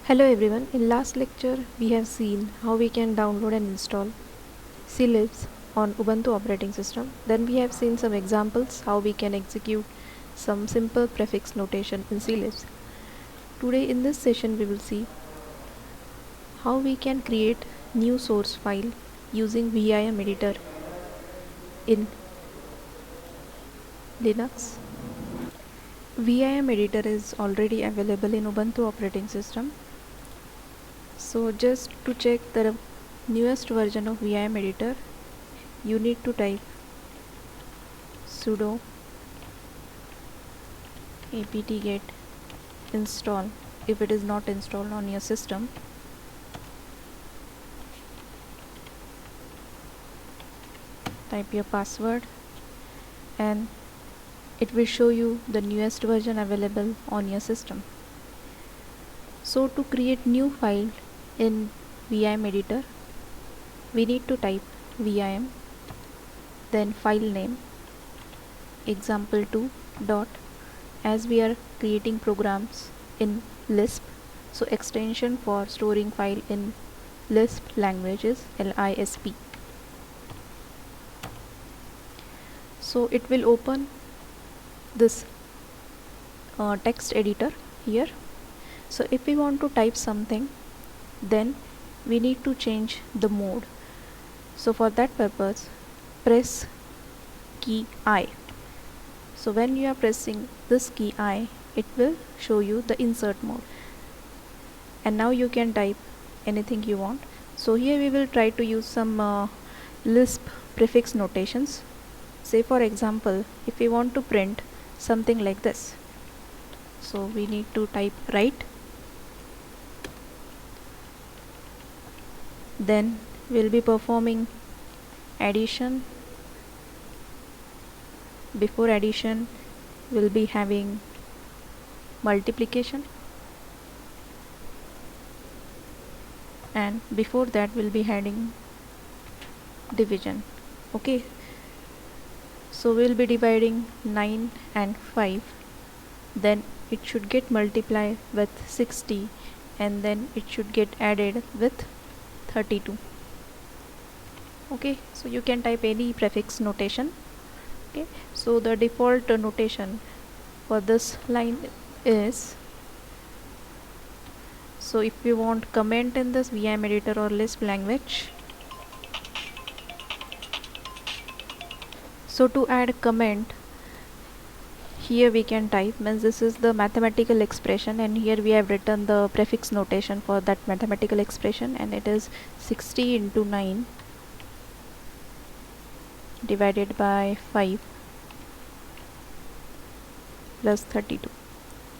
Hello everyone, in last lecture we have seen how we can download and install CLibs on Ubuntu operating system. Then we have seen some examples how we can execute some simple prefix notation in CLibs. Today in this session we will see how we can create new source file using vim editor in Linux. vim editor is already available in Ubuntu operating system. So just to check the newest version of vim editor, you need to type sudo apt-get install if it is not installed on your system. Type your password and it will show you the newest version available on your system. So to create new file in vim editor, we need to type vim, then file name example2 dot. As we are creating programs in Lisp, so extension for storing file in Lisp language is LISP. So it will open this text editor here. So if we want to type something, then we need to change the mode. So for that purpose, press key I. So when you are pressing this key I, it will show you the insert mode. And now you can type anything you want. So here we will try to use some Lisp prefix notations. Say for example, if we want to print something like this, so we need to type write, then we'll be performing addition. Before addition we'll be having multiplication, and before that we'll be adding division. Okay, so we'll be dividing 9 and 5, then it should get multiplied with 60, and then it should get added with 32. Okay, so you can type any prefix notation. Okay, so the default notation for this line is, so if we want comment in this vim editor or Lisp language, so to add comment here we can type, means this is the mathematical expression and here we have written the prefix notation for that mathematical expression, and it is 60 into 9 divided by 5 plus 32.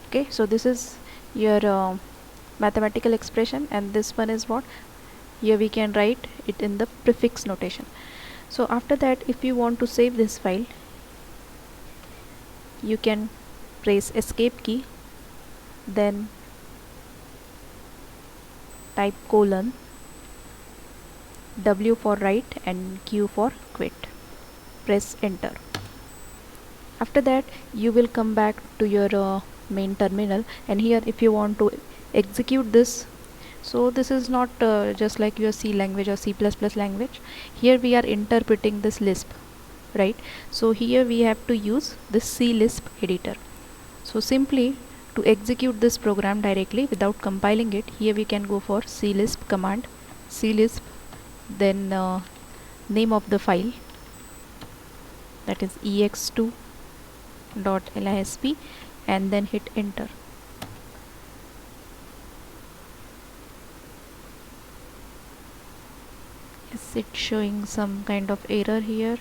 Okay, so this is your mathematical expression, and this one is what here we can write it in the prefix notation. So after that, if you want to save this file, you can press escape key, then type colon, W for write and Q for quit. Press enter. After that you will come back to your main terminal, and here if you want to execute this, so this is not just like your C language or C++ language. Here we are interpreting this Lisp, right? So here we have to use this C Lisp editor. So simply to execute this program directly without compiling it, here we can go for C Lisp command, C Lisp, then name of the file, that is ex2.lisp, and then hit enter. Yes, it's showing some kind of error here.